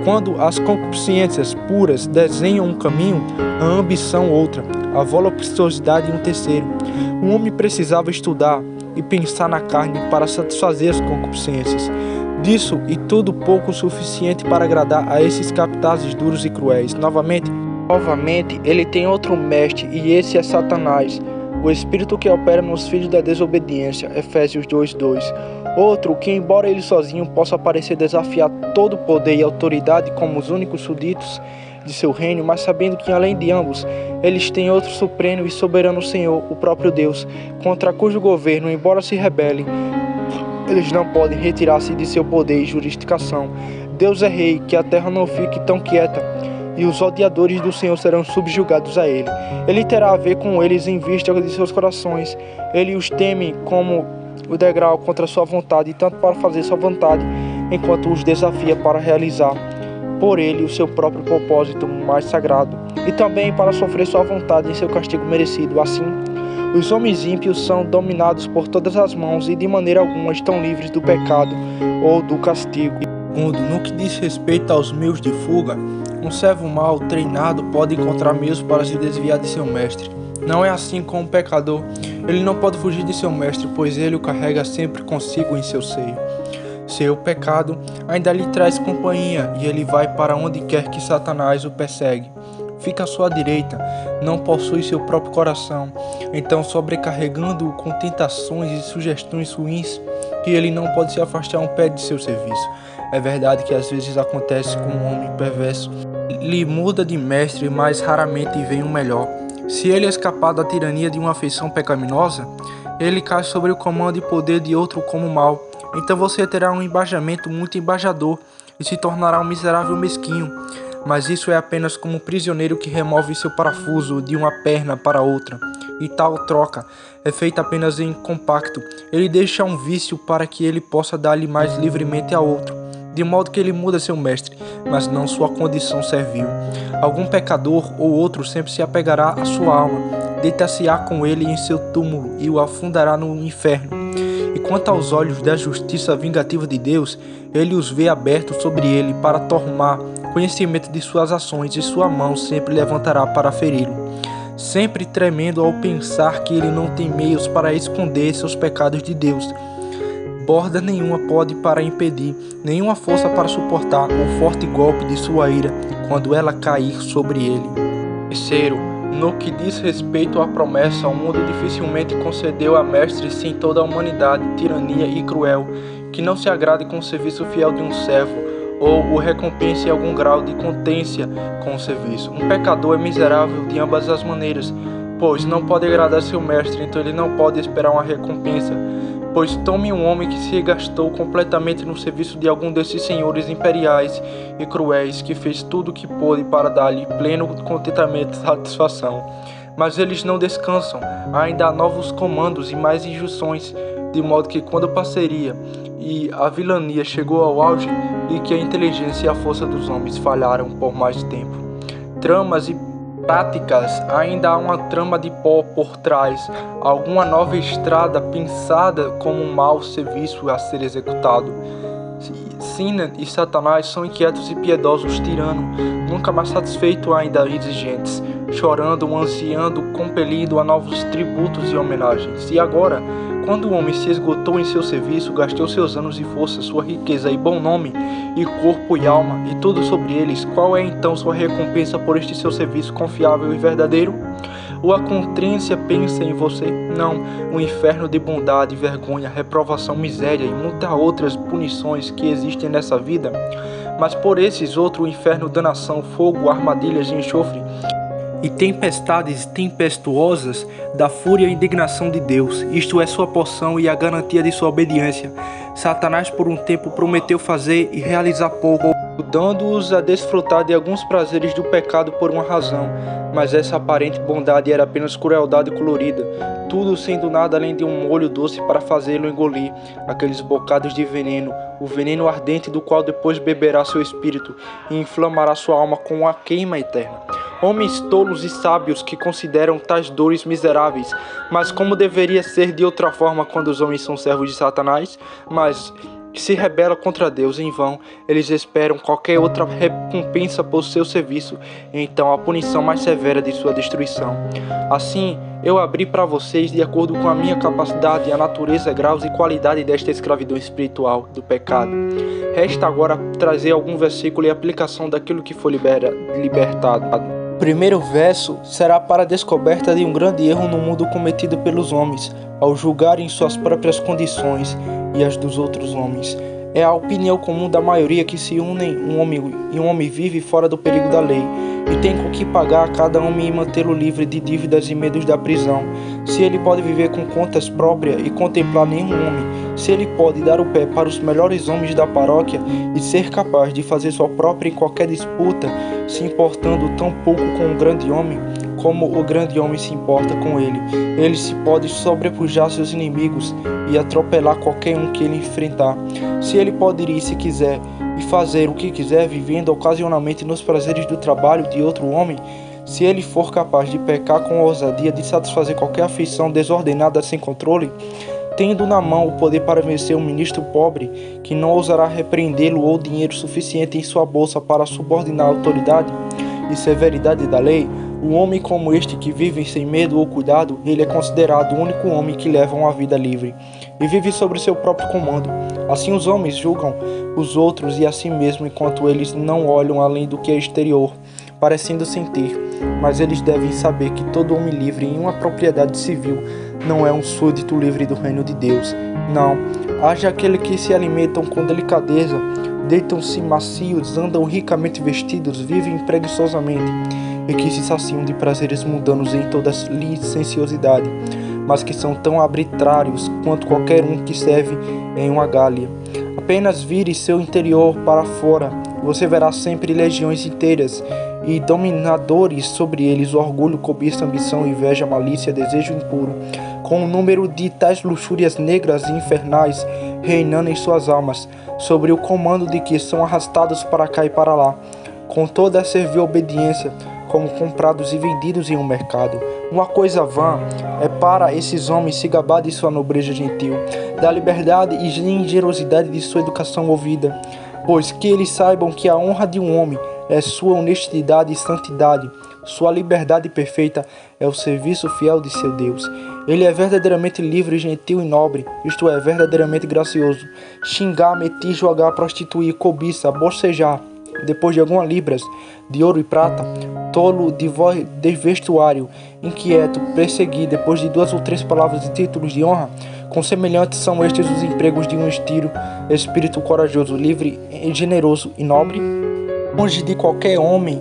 Speaker 1: Quando as concupiscências puras desenham um caminho, a ambição outra, a voluptuosidade um terceiro. O homem precisava estudar e pensar na carne para satisfazer as concupiscências. Disso e tudo pouco o suficiente para agradar a esses capatazes duros e cruéis. Novamente, ele tem outro mestre, e esse é Satanás, o espírito que opera nos filhos da desobediência. Efésios 2:2. Outro que, embora ele sozinho possa parecer desafiar todo o poder e autoridade como os únicos súditos de seu reino, mas sabendo que além de ambos, eles têm outro supremo e soberano Senhor, o próprio Deus, contra cujo governo, embora se rebelem, eles não podem retirar-se de seu poder e jurisdicação. Deus é rei, que a terra não fique tão quieta. e os odiadores do Senhor serão subjugados a ele. Ele terá a ver com eles em vista de seus corações. Ele os teme como o degrau contra sua vontade, tanto para fazer sua vontade, enquanto os desafia para realizar por ele o seu próprio propósito mais sagrado, e também para sofrer sua vontade em seu castigo merecido. Assim, os homens ímpios são dominados por todas as mãos e de maneira alguma estão livres do pecado ou do castigo. Segundo, no que diz respeito aos meios de fuga, um servo mal treinado pode encontrar meios para se desviar de seu mestre. Não é assim com o pecador. Ele não pode fugir de seu mestre, pois ele o carrega sempre consigo em seu seio. Seu pecado ainda lhe traz companhia, e ele vai para onde quer que Satanás o persegue. Fica à sua direita, não possui seu próprio coração, então sobrecarregando-o com tentações e sugestões ruins, que ele não pode se afastar um pé de seu serviço. É verdade que às vezes acontece com um homem perverso. Ele muda de mestre, mas raramente vem um melhor. Se ele escapar da tirania de uma afeição pecaminosa, ele cai sobre o comando e poder de outro como mal. Então você terá um embajamento muito embajador e se tornará um miserável mesquinho. Mas isso é apenas como um prisioneiro que remove seu parafuso de uma perna para outra. E tal troca é feita apenas em compacto. Ele deixa um vício para que ele possa dar-lhe mais livremente a outro, de modo que ele muda seu mestre, mas não sua condição servil. Algum pecador ou outro sempre se apegará à sua alma, deitar-se-á com ele em seu túmulo e o afundará no inferno. E quanto aos olhos da justiça vingativa de Deus, ele os vê abertos sobre ele para tomar conhecimento de suas ações, e sua mão sempre levantará para feri-lo, sempre tremendo ao pensar que ele não tem meios para esconder seus pecados de Deus. Borda nenhuma pode para impedir, nenhuma força para suportar o forte golpe de sua ira quando ela cair sobre ele. Terceiro, no que diz respeito à promessa, o mundo dificilmente concedeu a mestres sim toda a humanidade, tirania e cruel, que não se agrade com o serviço fiel de um servo, ou o recompense em algum grau de contência com o serviço. Um pecador é miserável de ambas as maneiras, pois não pode agradar seu mestre, então ele não pode esperar uma recompensa. Pois tome um homem que se gastou completamente no serviço de algum desses senhores imperiais e cruéis, que fez tudo o que pôde para dar-lhe pleno contentamento e satisfação. Mas eles não descansam, ainda há novos comandos e mais injunções, de modo que quando a parceria e a vilania chegou ao auge, e que a inteligência e a força dos homens falharam por mais tempo. Tramas e práticas, ainda há uma trama de pó por trás, alguma nova estrada pensada como um mau serviço a ser executado. Sinan e Satanás são inquietos e piedosos tiranos, nunca mais satisfeitos, ainda exigentes, chorando, ansiando, compelindo a novos tributos e homenagens. E agora, quando o homem se esgotou em seu serviço, gastou seus anos e força, sua riqueza e bom nome, e corpo e alma, e tudo sobre eles, qual é então sua recompensa por este seu serviço confiável e verdadeiro? Ou a contrência pensa em você? Não, o inferno de bondade, vergonha, reprovação, miséria e muitas outras punições que existem nessa vida. Mas por esses outro o inferno, danação, fogo, armadilhas e enxofre, e tempestades tempestuosas da fúria e indignação de Deus. Isto é sua porção e a garantia de sua obediência. Satanás por um tempo prometeu fazer e realizar pouco, dando-os a desfrutar de alguns prazeres do pecado por uma razão, mas essa aparente bondade era apenas crueldade colorida, tudo sendo nada além de um molho doce para fazê-lo engolir aqueles bocados de veneno, o veneno ardente do qual depois beberá seu espírito e inflamará sua alma com a queima eterna. Homens tolos e sábios que consideram tais dores miseráveis, mas como deveria ser de outra forma quando os homens são servos de Satanás, mas se rebela contra Deus em vão, eles esperam qualquer outra recompensa por seu serviço, e então a punição mais severa de sua destruição. Assim, eu abri para vocês, de acordo com a minha capacidade, a natureza, graus e qualidade desta escravidão espiritual do pecado. Resta agora trazer algum versículo e aplicação daquilo que foi libertado. O primeiro verso será para a descoberta de um grande erro no mundo cometido pelos homens, ao julgarem suas próprias condições e as dos outros homens. É a opinião comum da maioria que se unem um homem vive fora do perigo da lei, e tem com que pagar a cada homem e mantê-lo livre de dívidas e medos da prisão. Se ele pode viver com contas próprias e contemplar nenhum homem, se ele pode dar o pé para os melhores homens da paróquia e ser capaz de fazer sua própria em qualquer disputa, se importando tão pouco com o grande homem, como o grande homem se importa com ele se pode sobrepujar seus inimigos e atropelar qualquer um que ele enfrentar. Se ele pode ir se quiser e fazer o que quiser, vivendo ocasionalmente nos prazeres do trabalho de outro homem, se ele for capaz de pecar com ousadia, de satisfazer qualquer afeição desordenada sem controle, tendo na mão o poder para vencer um ministro pobre, que não ousará repreendê-lo, ou dinheiro suficiente em sua bolsa para subordinar a autoridade e severidade da lei, um homem como este que vive sem medo ou cuidado, ele é considerado o único homem que leva uma vida livre e vive sobre seu próprio comando. Assim os homens julgam os outros e a si mesmo, enquanto eles não olham além do que é exterior, parecendo sentir. Mas eles devem saber que todo homem livre em uma propriedade civil não é um súdito livre do reino de Deus. Não, haja aquele que se alimentam com delicadeza, deitam-se macios, andam ricamente vestidos, vivem preguiçosamente, e que se saciam de prazeres mundanos em toda licenciosidade, mas que são tão arbitrários quanto qualquer um que serve em uma gália. Apenas vire seu interior para fora, você verá sempre legiões inteiras e dominadores sobre eles, orgulho, cobiça, ambição, inveja, malícia, desejo impuro, com um número de tais luxúrias negras e infernais reinando em suas almas, sobre o comando de que são arrastados para cá e para lá, com toda a servil obediência, como comprados e vendidos em um mercado. Uma coisa vã é para esses homens se gabar de sua nobreza gentil, da liberdade e generosidade de sua educação ouvida, pois que eles saibam que a honra de um homem é sua honestidade e santidade, sua liberdade perfeita é o serviço fiel de seu Deus. Ele é verdadeiramente livre, gentil e nobre, isto é, verdadeiramente gracioso. Xingar, meter, jogar, prostituir, cobiça, bocejar, depois de algumas libras de ouro e prata, tolo de vestuário, inquieto, perseguir, depois de 2 ou 3 palavras e títulos de honra, com semelhantes são estes os empregos de um espírito corajoso, livre, generoso e nobre. Longe de qualquer homem,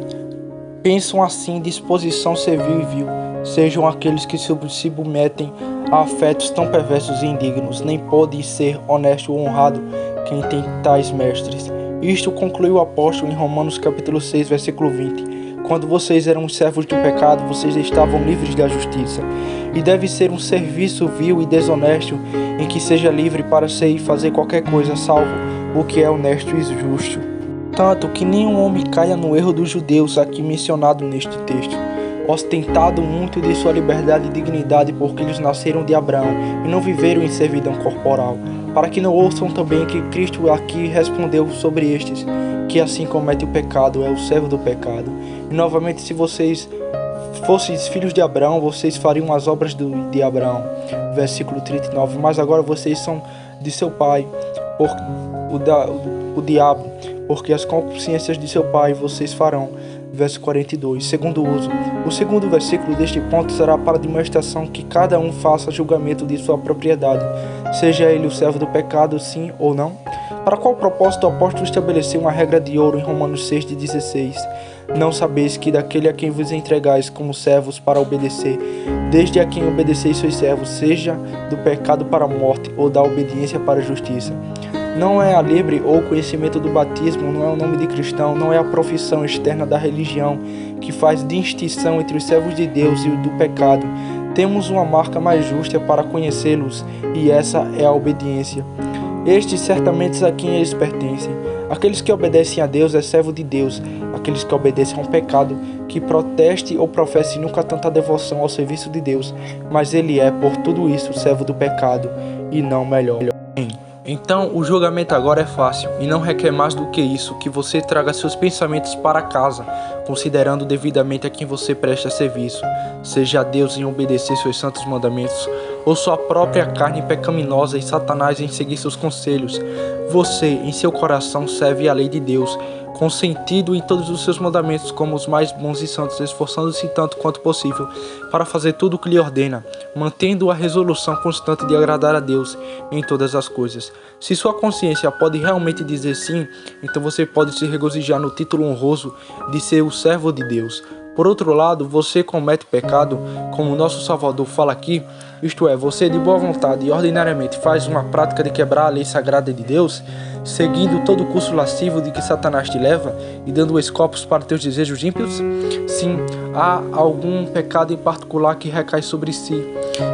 Speaker 1: pensam assim disposição servil e vil, sejam aqueles que se submetem a afetos tão perversos e indignos, nem pode ser honesto ou honrado quem tem tais mestres. Isto conclui o apóstolo em Romanos capítulo 6, versículo 20. Quando vocês eram servos do pecado, vocês estavam livres da justiça. E deve ser um serviço vil e desonesto em que seja livre para ser e fazer qualquer coisa, salvo o que é honesto e justo. Tanto que nenhum homem caia no erro dos judeus aqui mencionado neste texto, ostentado muito de sua liberdade e dignidade, porque eles nasceram de Abraão e não viveram em servidão corporal, para que não ouçam também que Cristo aqui respondeu sobre estes, que assim comete o pecado, é o servo do pecado. E novamente, se vocês fossem filhos de Abraão, vocês fariam as obras de Abraão. Versículo 39. Mas agora vocês são de seu pai, o diabo, porque as consciências de seu pai vocês farão. Verso 42. Segundo uso. O segundo versículo deste ponto será para demonstração que cada um faça julgamento de sua propriedade, seja ele o servo do pecado, sim ou não. Para qual propósito o apóstolo estabeleceu uma regra de ouro em Romanos 6:16? Não sabeis que daquele a quem vos entregais como servos para obedecer, desde a quem obedeceis sois servos, seja do pecado para a morte ou da obediência para a justiça. Não é a livre ou conhecimento do batismo, não é o nome de cristão, não é a profissão externa da religião que faz distinção entre os servos de Deus e o do pecado. Temos uma marca mais justa para conhecê-los, e essa é a obediência. Estes certamente a quem eles pertencem. Aqueles que obedecem a Deus é servo de Deus. Aqueles que obedecem ao pecado, que proteste ou professe nunca tanta devoção ao serviço de Deus, mas ele é, por tudo isso, servo do pecado, e não melhor. Então, o julgamento agora é fácil, e não requer mais do que isso, que você traga seus pensamentos para casa, considerando devidamente a quem você presta serviço, seja a Deus em obedecer seus santos mandamentos, ou sua própria carne pecaminosa e Satanás em seguir seus conselhos. Você, em seu coração, serve a lei de Deus, com sentido em todos os seus mandamentos, como os mais bons e santos, esforçando-se tanto quanto possível para fazer tudo o que lhe ordena, mantendo a resolução constante de agradar a Deus em todas as coisas. Se sua consciência pode realmente dizer sim, então você pode se regozijar no título honroso de ser o servo de Deus. Por outro lado, você comete pecado, como o nosso Salvador fala aqui, isto é, você de boa vontade e ordinariamente faz uma prática de quebrar a lei sagrada de Deus, seguindo todo o curso lascivo de que Satanás te leva e dando escopos para teus desejos ímpios? Sim, há algum pecado em particular que recai sobre si,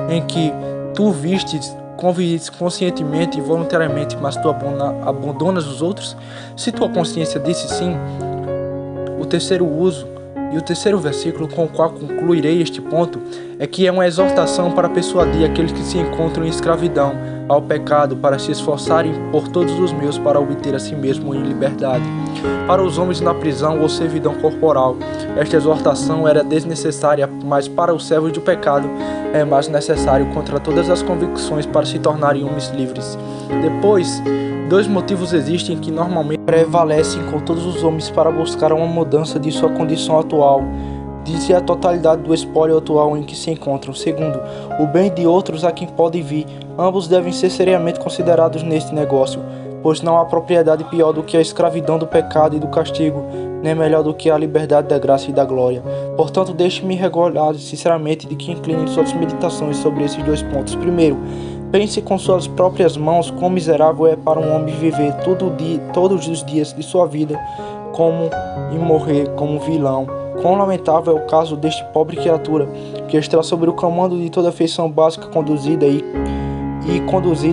Speaker 1: em que tu vistes conscientemente e voluntariamente, mas tu abandonas os outros? Se tua consciência disse sim, o terceiro versículo com o qual concluirei este ponto é que é uma exortação para persuadir aqueles que se encontram em escravidão ao pecado para se esforçarem por todos os meios para obter a si mesmo em liberdade. Para os homens na prisão ou servidão corporal, esta exortação era desnecessária, mas para os servos do pecado é mais necessário contra todas as convicções para se tornarem homens livres. Depois, dois motivos existem que normalmente prevalecem com todos os homens para buscar uma mudança de sua condição atual, diz a totalidade do espólio atual em que se encontram. Segundo, o bem de outros a quem pode vir. Ambos devem ser seriamente considerados neste negócio, pois não há propriedade pior do que a escravidão do pecado e do castigo, nem melhor do que a liberdade da graça e da glória. Portanto, deixe-me regular sinceramente de que incline suas meditações sobre esses dois pontos. Primeiro, pense com suas próprias mãos quão miserável é para um homem viver todos os dias de sua vida e morrer como vilão. Quão lamentável é o caso deste pobre criatura, que está sob o comando de toda a feição básica conduzida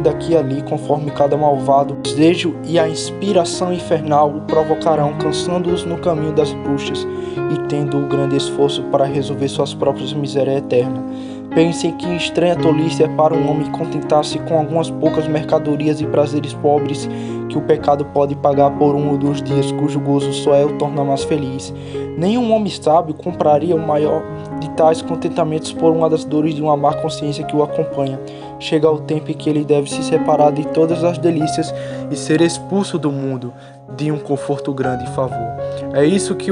Speaker 1: aqui e ali, conforme cada malvado desejo e a inspiração infernal o provocarão, cansando-os no caminho das bruxas e tendo o grande esforço para resolver suas próprias misérias eternas. Pensem que estranha tolice é para um homem contentar-se com algumas poucas mercadorias e prazeres pobres que o pecado pode pagar por um ou 2 dias, cujo gozo só o torna mais feliz. Nenhum homem sábio compraria o maior de tais contentamentos por uma das dores de uma má consciência que o acompanha. Chega o tempo em que ele deve se separar de todas as delícias e ser expulso do mundo de um conforto grande e favor. É isso que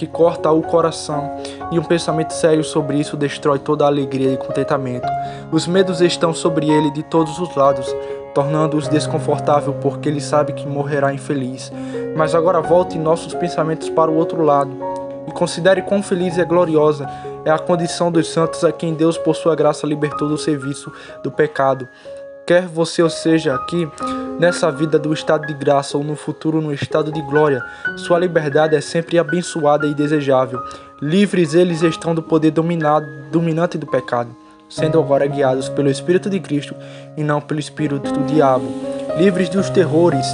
Speaker 1: corta o coração, e um pensamento sério sobre isso destrói toda a alegria e contentamento. Os medos estão sobre ele de todos os lados, tornando-os desconfortável porque ele sabe que morrerá infeliz. Mas agora volte nossos pensamentos para o outro lado e considere quão feliz e gloriosa é a condição dos santos a quem Deus por sua graça libertou do serviço do pecado. Quer você seja aqui, nessa vida do estado de graça ou no futuro no estado de glória, sua liberdade é sempre abençoada e desejável. Livres eles estão do poder dominante do pecado, sendo agora guiados pelo Espírito de Cristo e não pelo Espírito do diabo. Livres dos terrores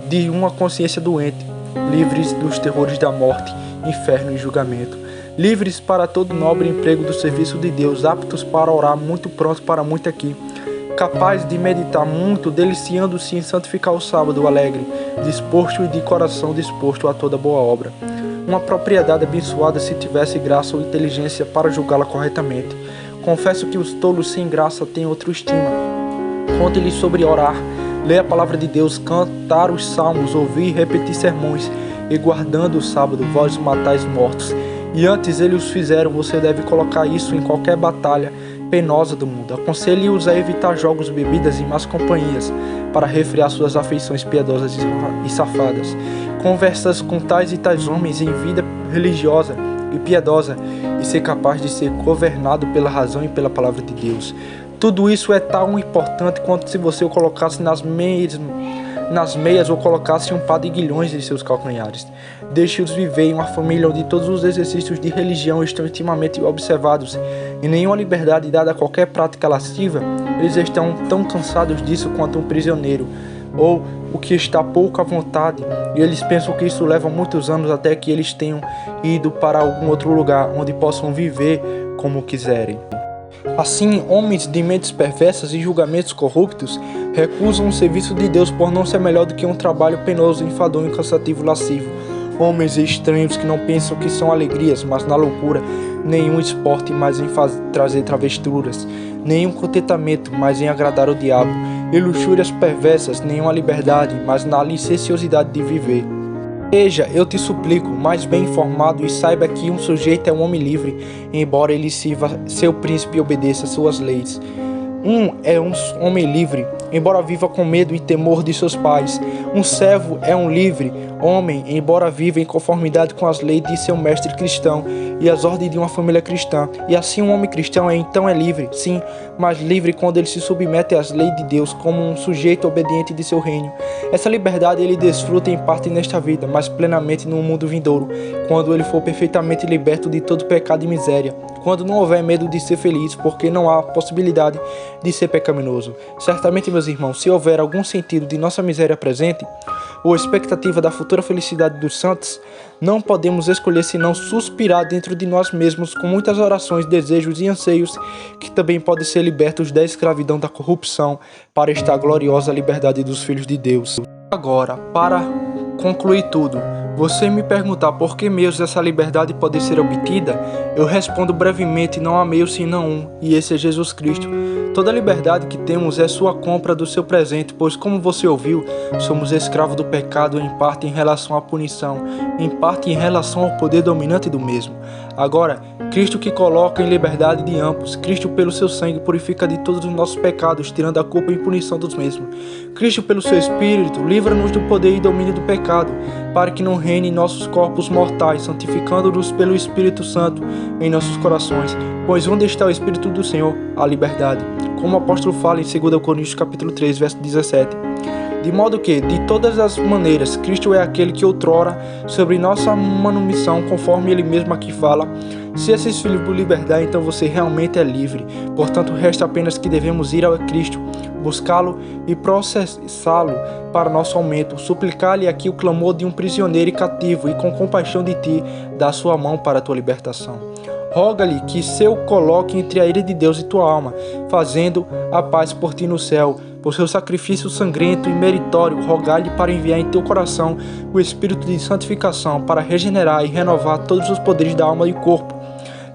Speaker 1: de uma consciência doente, livres dos terrores da morte, inferno e julgamento. Livres para todo nobre emprego do serviço de Deus, aptos para orar, muito pronto para muito aqui. Capaz de meditar muito, deliciando-se em santificar o sábado alegre, disposto e de coração disposto a toda boa obra. Uma propriedade abençoada se tivesse graça ou inteligência para julgá-la corretamente. Confesso que os tolos sem graça têm outra estima. Conte-lhes sobre orar, ler a palavra de Deus, cantar os salmos, ouvir e repetir sermões, e guardando o sábado, vós matais mortos. E antes eles os fizeram, você deve colocar isso em qualquer batalha penosa do mundo. Aconselhe-os a evitar jogos, bebidas e más companhias, para refrear suas afeições piedosas e safadas. Conversas com tais e tais homens em vida religiosa e piedosa, e ser capaz de ser governado pela razão e pela palavra de Deus. Tudo isso é tão importante quanto se você o colocasse nas meias ou colocasse um par de guilhões em seus calcanhares. Deixe-os viver em uma família onde todos os exercícios de religião estão intimamente observados e nenhuma liberdade dada a qualquer prática lasciva. Eles estão tão cansados disso quanto um prisioneiro, ou o que está pouco à vontade, e eles pensam que isso leva muitos anos até que eles tenham ido para algum outro lugar onde possam viver como quiserem. Assim, homens de mentes perversas e julgamentos corruptos recusam o serviço de Deus por não ser melhor do que um trabalho penoso, enfadonho e cansativo lascivo. Homens estranhos que não pensam que são alegrias, mas na loucura, nenhum esporte, mas em trazer travessuras, nenhum contentamento, mas em agradar o diabo, e luxúrias perversas, nenhuma liberdade, mas na licenciosidade de viver. Seja, eu te suplico, mais bem informado, e saiba que um sujeito é um homem livre, embora ele sirva seu príncipe e obedeça suas leis. É um homem livre, embora viva com medo e temor de seus pais. Um servo é um livre homem, embora viva em conformidade com as leis de seu mestre cristão e as ordens de uma família cristã. E assim um homem cristão então é livre, sim, mas livre quando ele se submete às leis de Deus como um sujeito obediente de seu reino. Essa liberdade ele desfruta em parte nesta vida, mas plenamente no mundo vindouro, quando ele for perfeitamente liberto de todo pecado e miséria, quando não houver medo de ser feliz, porque não há possibilidade de ser pecaminoso. Certamente, meus irmãos, se houver algum sentido de nossa miséria presente, ou expectativa da futura felicidade dos santos, não podemos escolher senão suspirar dentro de nós mesmos com muitas orações, desejos e anseios, que também podem ser libertos da escravidão da corrupção para esta gloriosa liberdade dos filhos de Deus. Agora, para concluir tudo, você me perguntar por que meios essa liberdade pode ser obtida, eu respondo brevemente: não há meio senão um, e esse é Jesus Cristo. Toda liberdade que temos é sua compra do seu presente, pois, como você ouviu, somos escravos do pecado, em parte em relação à punição, em parte em relação ao poder dominante do mesmo. Agora, Cristo que coloca em liberdade de ambos, Cristo pelo seu sangue purifica de todos os nossos pecados, tirando a culpa e punição dos mesmos. Cristo pelo seu Espírito livra-nos do poder e domínio do pecado, para que não reine em nossos corpos mortais, santificando-nos pelo Espírito Santo em nossos corações. Pois onde está o Espírito do Senhor? A liberdade. Como o apóstolo fala em 2 Coríntios capítulo 3, verso 17. De modo que, de todas as maneiras, Cristo é aquele que outrora, sobre nossa manumissão, conforme ele mesmo aqui fala, se esses filhos por liberdade, então você realmente é livre. Portanto, resta apenas que devemos ir a Cristo, buscá-lo e processá-lo para nosso aumento, suplicar-lhe aqui o clamor de um prisioneiro e cativo, e com compaixão de ti, dar sua mão para a tua libertação. Roga-lhe que se o coloque entre a ira de Deus e tua alma, fazendo a paz por ti no céu. Por seu sacrifício sangrento e meritório, rogai-lhe para enviar em teu coração o Espírito de santificação, para regenerar e renovar todos os poderes da alma e corpo,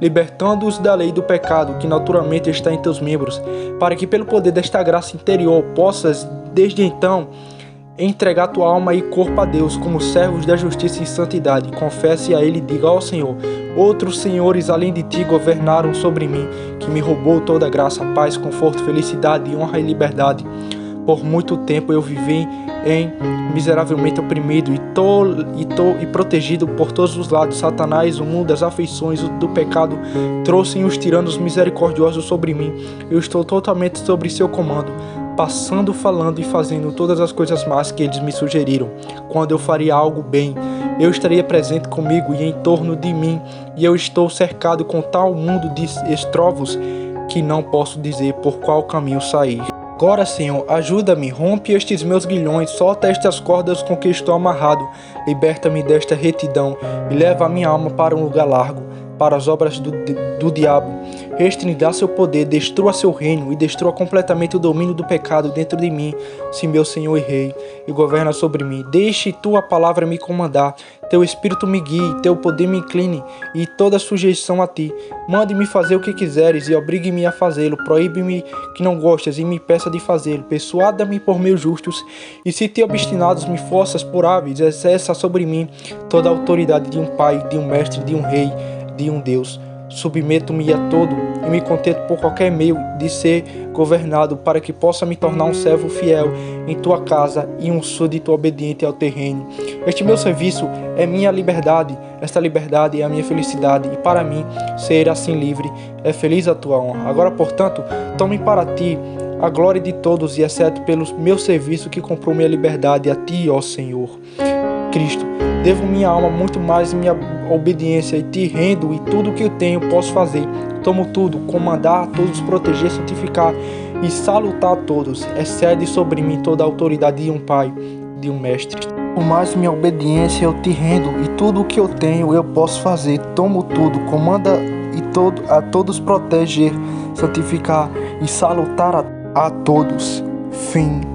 Speaker 1: libertando-os da lei do pecado, que naturalmente está em teus membros, para que pelo poder desta graça interior possas, desde então, entregar tua alma e corpo a Deus, como servos da justiça e santidade. Confesse a ele e diga: ó Senhor, outros senhores além de ti governaram sobre mim, que me roubou toda a graça, paz, conforto, felicidade, honra e liberdade. Por muito tempo eu vivi miseravelmente oprimido e protegido por todos os lados. Satanás, o mundo, as afeições do pecado trouxem os tiranos misericordiosos sobre mim. Eu estou totalmente sobre seu comando, passando, falando e fazendo todas as coisas más que eles me sugeriram. Quando eu faria algo bem, eu estaria presente comigo e em torno de mim, e eu estou cercado com tal mundo de estrovos que não posso dizer por qual caminho sair. Agora, Senhor, ajuda-me, rompe estes meus grilhões, solta estas cordas com que estou amarrado, liberta-me desta retidão e leva a minha alma para um lugar largo, para as obras do diabo. Restringir seu poder, destrua seu reino e destrua completamente o domínio do pecado dentro de mim, se meu Senhor e Rei, e governa sobre mim. Deixe tua palavra me comandar, teu Espírito me guie, teu poder me incline e toda sujeição a ti. Mande-me fazer o que quiseres e obrigue-me a fazê-lo. Proíbe-me que não gostes e me peça de fazê-lo. Persuada-me por meios justos, e se te obstinados me forças por hábeis, exerça sobre mim toda a autoridade de um pai, de um mestre, de um rei, de um Deus. Submeto-me a todo e me contento por qualquer meio de ser governado, para que possa me tornar um servo fiel em tua casa e um súdito obediente ao teu reino. Este meu serviço é minha liberdade, esta liberdade é a minha felicidade, e para mim, ser assim livre, é feliz a tua honra. Agora, portanto, tome para ti a glória de todos, e exceto pelo meu serviço que comprou minha liberdade a ti, ó Senhor Cristo. Devo minha alma muito mais minha obediência, e te rendo, e tudo o que eu tenho posso fazer. Tomo tudo, comandar a todos, proteger, santificar e salutar a todos. Excede sobre mim toda a autoridade de um pai, de um mestre. Por mais minha obediência eu te rendo, e tudo o que eu tenho eu posso fazer. Tomo tudo, comanda a todos proteger, santificar e salutar a todos. Fim.